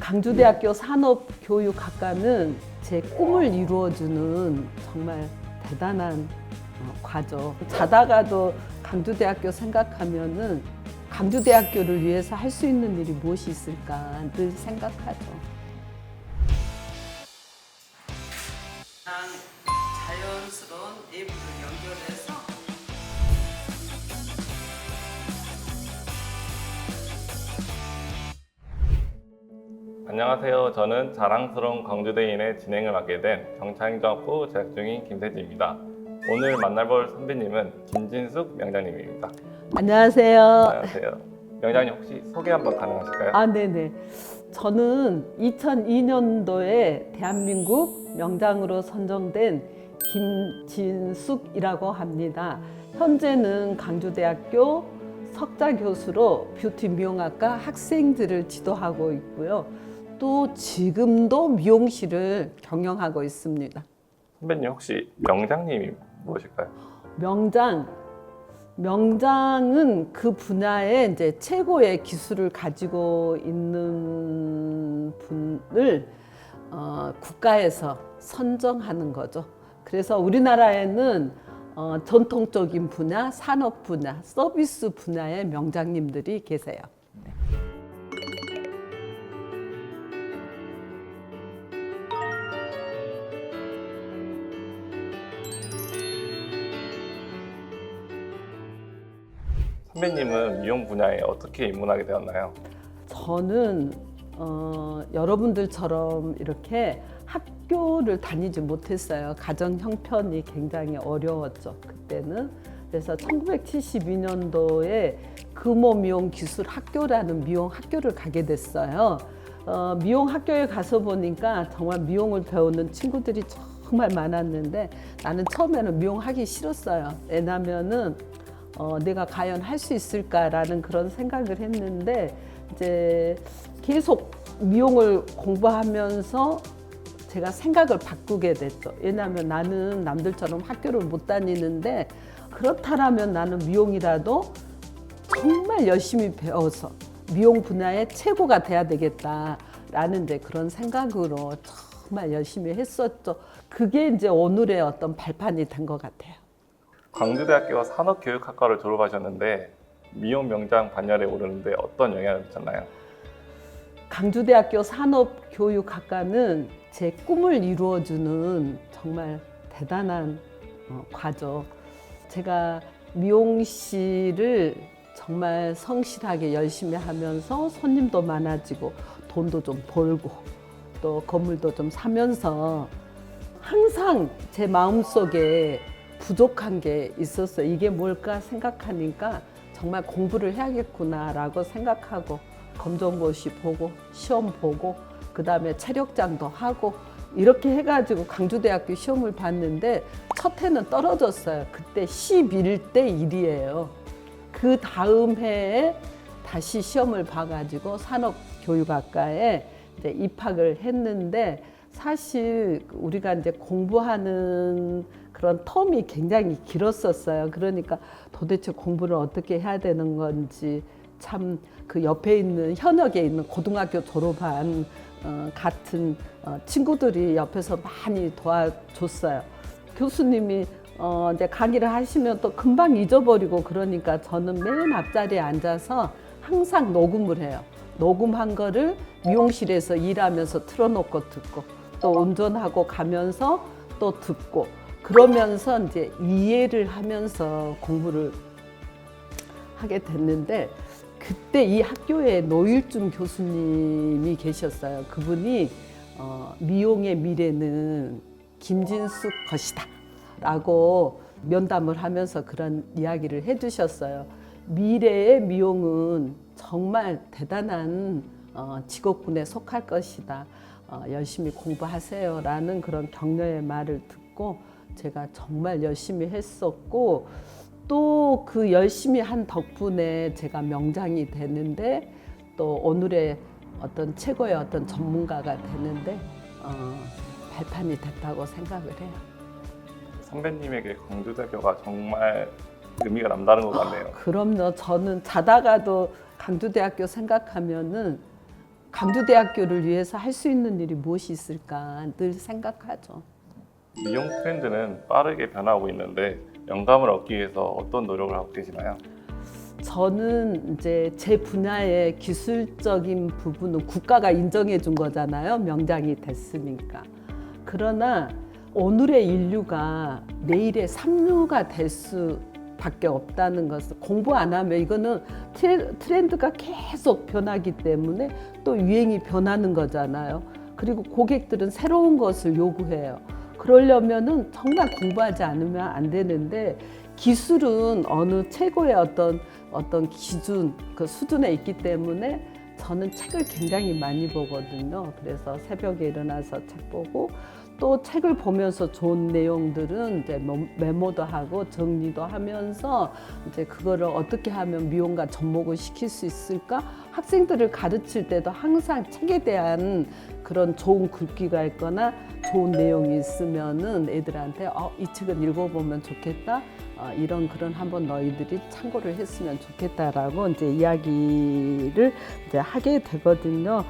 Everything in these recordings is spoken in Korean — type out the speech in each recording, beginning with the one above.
강주대학교 산업교육학과는 제 꿈을 이루어주는 정말 대단한 과정. 자다가도 강주대학교 생각하면은 강주대학교를 위해서 할 수 있는 일이 무엇이 있을까 늘 생각하죠. 자연스러운 내부를 연결해서 안녕하세요. 저는 자랑스러운 광주대인의 진행을 맡게 된 경찰행정학부 재학 중인 김태지입니다. 오늘 만나볼 선배님은 김진숙 명장님입니다. 안녕하세요. 안녕하세요. 명장님 혹시 소개 한번 가능하실까요? 네네. 저는 2002년도에 대한민국 명장으로 선정된 김진숙이라고 합니다. 현재는 강주대학교 석좌 교수로 뷰티 미용학과 학생들을 지도하고 있고요. 또 지금도 미용실을 경영하고 있습니다. 선배님 혹시 명장님이 무엇일까요? 명장은 그 분야에 이제 최고의 기술을 가지고 있는 분을 국가에서 선정하는 거죠. 그래서 우리나라에는 전통적인 분야, 산업 분야, 서비스 분야의 명장님들이 계세요. 선배님은 미용 분야에 어떻게 입문하게 되었나요? 저는 여러분들처럼 이렇게 학교를 다니지 못했어요. 가정 형편이 굉장히 어려웠죠, 그때는. 그래서 1972년도에 금호미용기술학교라는 미용학교를 가게 됐어요. 미용학교에 가서 보니까 정말 미용을 배우는 친구들이 정말 많았는데 나는 처음에는 미용하기 싫었어요. 왜냐면은 내가 과연 할 수 있을까라는 그런 생각을 했는데 이제 계속 미용을 공부하면서 제가 생각을 바꾸게 됐죠. 왜냐하면 나는 남들처럼 학교를 못 다니는데 그렇다면 나는 미용이라도 정말 열심히 배워서 미용 분야의 최고가 돼야 되겠다라는 이제 그런 생각으로 정말 열심히 했었죠. 그게 이제 오늘의 어떤 발판이 된 것 같아요. 광주대학교 산업교육학과를 졸업하셨는데 미용 명장 반열에 오르는데 어떤 영향을 미쳤나요? 강주대학교 산업교육학과는 제 꿈을 이루어주는 정말 대단한 과정. 제가 미용실을 정말 성실하게 열심히 하면서 손님도 많아지고 돈도 좀 벌고 또 건물도 좀 사면서 항상 제 마음속에 부족한 게 있었어요. 이게 뭘까 생각하니까 정말 공부를 해야겠구나라고 생각하고 검정고시 보고 시험 보고 그다음에 체력장도 하고 이렇게 해가지고 강주대학교 시험을 봤는데 첫 해는 떨어졌어요. 그때 11대 1이에요. 그 다음 해에 다시 시험을 봐가지고 산업교육학과에 이제 입학을 했는데 사실 우리가 이제 공부하는 그런 텀이 굉장히 길었었어요. 그러니까 도대체 공부를 어떻게 해야 되는 건지 참 그 옆에 있는 현역에 있는 고등학교 졸업한 같은 친구들이 옆에서 많이 도와줬어요. 교수님이 이제 강의를 하시면 또 금방 잊어버리고 그러니까 저는 맨 앞자리에 앉아서 항상 녹음을 해요. 녹음한 거를 미용실에서 일하면서 틀어놓고 듣고 또 운전하고 가면서 또 듣고 그러면서 이제 이해를 하면서 공부를 하게 됐는데 그때 이 학교에 노일준 교수님이 계셨어요. 그분이 미용의 미래는 김진숙 것이다 라고 면담을 하면서 그런 이야기를 해주셨어요. 미래의 미용은 정말 대단한 직업군에 속할 것이다. 열심히 공부하세요 라는 그런 격려의 말을 듣고 제가 정말 열심히 했었고 또 그 열심히 한 덕분에 제가 명장이 되는데 또 오늘의 어떤 최고의 어떤 전문가가 되는데 발판이 됐다고 생각을 해요. 선배님에게 광주대학교가 정말 의미가 남다른 것 같네요. 그럼요. 저는 자다가도 강주대학교 생각하면은 강주대학교를 위해서 할 수 있는 일이 무엇이 있을까 늘 생각하죠. 미용 트렌드는 빠르게 변하고 있는데 영감을 얻기 위해서 어떤 노력을 하고 계시나요? 저는 이제 제 분야의 기술적인 부분은 국가가 인정해 준 거잖아요. 명장이 됐으니까. 그러나 오늘의 인류가 내일의 삼류가 될 수밖에 없다는 것을 공부 안 하면 이거는 트렌드가 계속 변하기 때문에 또 유행이 변하는 거잖아요. 그리고 고객들은 새로운 것을 요구해요. 그러려면은 정말 공부하지 않으면 안 되는데 기술은 어느 최고의 어떤 기준, 그 수준에 있기 때문에 저는 책을 굉장히 많이 보거든요. 그래서 새벽에 일어나서 책 보고 또 책을 보면서 좋은 내용들은 이제 메모도 하고 정리도 하면서 이제 그거를 어떻게 하면 미용과 접목을 시킬 수 있을까? 학생들을 가르칠 때도 항상 책에 대한 그런 좋은 글귀가 있거나 좋은 내용이 있으면은 애들한테 이 책은 읽어보면 좋겠다. 이런 그런 한번 너희들이 참고를 했으면 좋겠다라고 이제 이야기를 이제 하게 되거든요.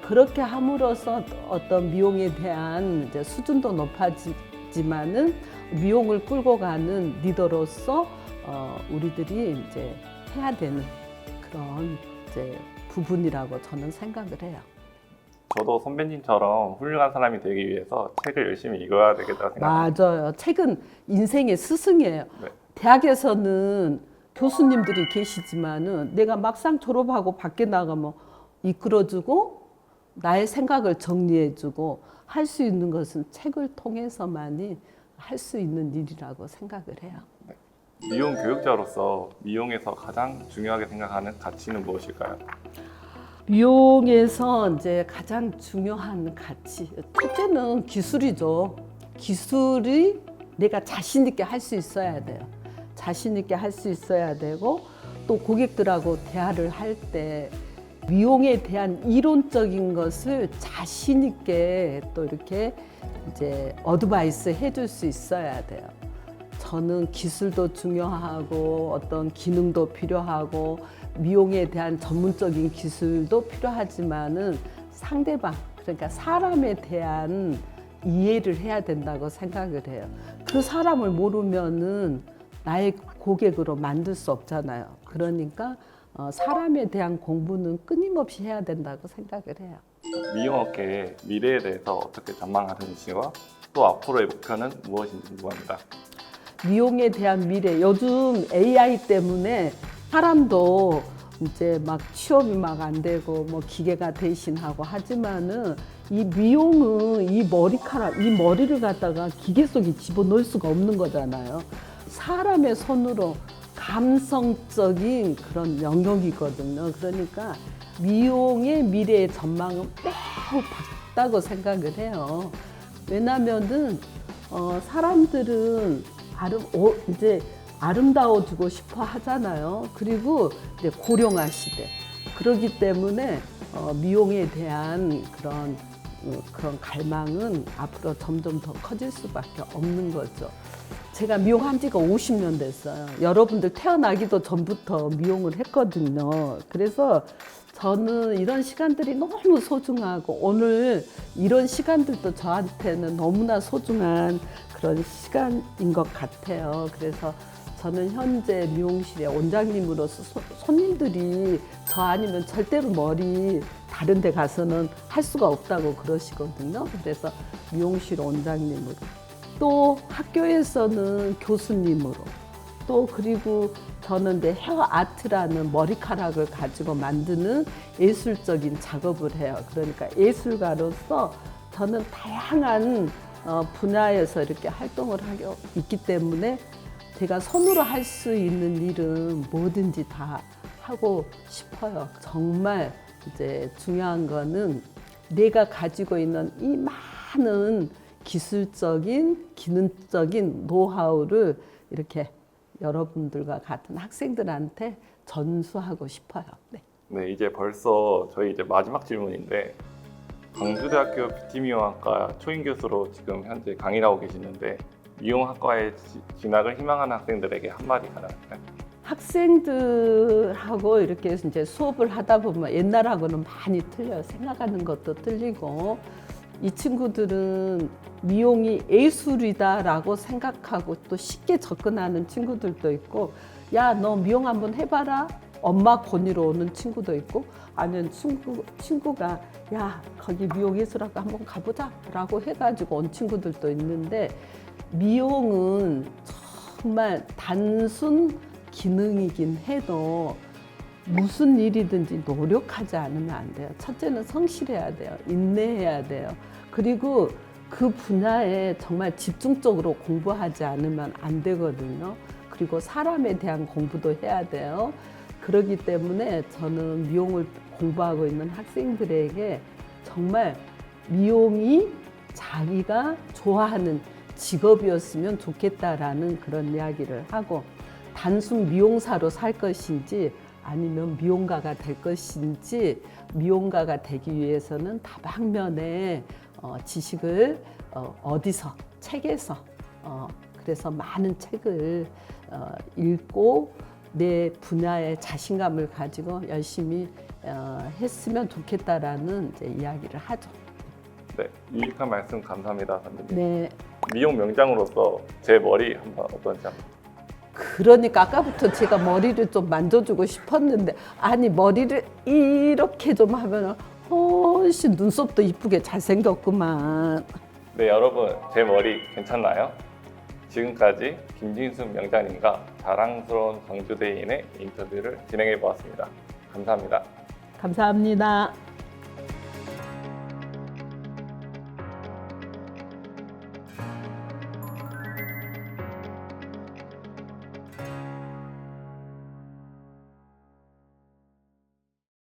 그렇게 함으로써 어떤 미용에 대한 이제 수준도 높아지지만은 미용을 끌고 가는 리더로서 우리들이 이제 해야 되는 그런 이제 부분이라고 저는 생각을 해요. 저도 선배님처럼 훌륭한 사람이 되기 위해서 책을 열심히 읽어야 되겠다 생각합니다. 맞아요. 책은 인생의 스승이에요. 네. 대학에서는 교수님들이 계시지만은 내가 막상 졸업하고 밖에 나가면 이끌어주고 나의 생각을 정리해주고 할 수 있는 것은 책을 통해서만이 할 수 있는 일이라고 생각을 해요. 미용 교육자로서 미용에서 가장 중요하게 생각하는 가치는 무엇일까요? 미용에서 이제 가장 중요한 가치. 첫째는 기술이죠. 기술이 내가 자신 있게 할 수 있어야 돼요. 자신 있게 할 수 있어야 되고 또 고객들하고 대화를 할 때 미용에 대한 이론적인 것을 자신 있게 또 이렇게 이제 어드바이스 해줄 수 있어야 돼요. 저는 기술도 중요하고 어떤 기능도 필요하고 미용에 대한 전문적인 기술도 필요하지만은 상대방, 그러니까 사람에 대한 이해를 해야 된다고 생각을 해요. 그 사람을 모르면은 나의 고객으로 만들 수 없잖아요. 그러니까 사람에 대한 공부는 끊임없이 해야 된다고 생각을 해요. 미용업계의 미래에 대해서 어떻게 전망하시는지와 또 앞으로의 목표는 무엇인지 궁금합니다. 미용에 대한 미래, 요즘 AI 때문에 사람도 이제 막 취업이 막 안 되고 뭐 기계가 대신하고 하지만은 이 미용은 이 머리카락, 이 머리를 갖다가 기계 속에 집어넣을 수가 없는 거잖아요. 사람의 손으로 감성적인 그런 영역이거든요. 그러니까 미용의 미래의 전망은 매우 밝다고 생각을 해요. 왜냐면은 사람들은 이제 아름다워지고 싶어 하잖아요. 그리고 이제 고령화 시대. 그렇기 때문에 미용에 대한 그런 갈망은 앞으로 점점 더 커질 수밖에 없는 거죠. 제가 미용한 지가 50년 됐어요. 여러분들 태어나기도 전부터 미용을 했거든요. 그래서 저는 이런 시간들이 너무 소중하고 오늘 이런 시간들도 저한테는 너무나 소중한 그런 시간인 것 같아요. 그래서 저는 현재 미용실의 원장님으로서 손님들이 저 아니면 절대로 머리 다른 데 가서는 할 수가 없다고 그러시거든요. 그래서 미용실 원장님으로 또 학교에서는 교수님으로 또 그리고 저는 이제 헤어 아트라는 머리카락을 가지고 만드는 예술적인 작업을 해요. 그러니까 예술가로서 저는 다양한 분야에서 이렇게 활동을 하고 있기 때문에 제가 손으로 할 수 있는 일은 뭐든지 다 하고 싶어요. 정말 이제 중요한 거는 내가 가지고 있는 이 많은 기술적인, 기능적인 노하우를 이렇게 여러분들과 같은 학생들한테 전수하고 싶어요. 네. 네, 이제 벌써 저희 이제 마지막 질문인데 광주대학교 뷰티미용학과 초임 교수로 지금 현재 강의를 하고 계시는데 미용학과에 진학을 희망하는 학생들에게 한마디 가능할까요? 학생들하고 이렇게 이제 수업을 하다 보면 옛날하고는 많이 틀려요. 생각하는 것도 틀리고 이 친구들은 미용이 예술이다라고 생각하고 또 쉽게 접근하는 친구들도 있고 야, 너 미용 한번 해봐라. 엄마 권유로 오는 친구도 있고 아니면 친구가 야, 거기 미용예술학과 한번 가보자 라고 해가지고 온 친구들도 있는데 미용은 정말 단순 기능이긴 해도 무슨 일이든지 노력하지 않으면 안 돼요. 첫째는 성실해야 돼요. 인내해야 돼요. 그리고 그 분야에 정말 집중적으로 공부하지 않으면 안 되거든요. 그리고 사람에 대한 공부도 해야 돼요. 그렇기 때문에 저는 미용을 공부하고 있는 학생들에게 정말 미용이 자기가 좋아하는 직업이었으면 좋겠다라는 그런 이야기를 하고 단순 미용사로 살 것인지 아니면 미용가가 될 것인지 미용가가 되기 위해서는 다방면의 지식을 어디서 책에서 그래서 많은 책을 읽고 내 분야에 자신감을 가지고 열심히 했으면 좋겠다라는 이제 이야기를 하죠. 네, 유익한 말씀 감사합니다, 선배님. 네. 미용 명장으로서 제 머리 한번 어떤지 한번. 그러니까 아까부터 제가 머리를 좀 만져주고 싶었는데 아니 머리를 이렇게 좀 하면 훨씬 눈썹도 이쁘게 잘생겼구만. 네, 여러분 제 머리 괜찮나요? 지금까지 김진숙 명장님과 자랑스러운 광주대인의 인터뷰를 진행해 보았습니다. 감사합니다. 감사합니다.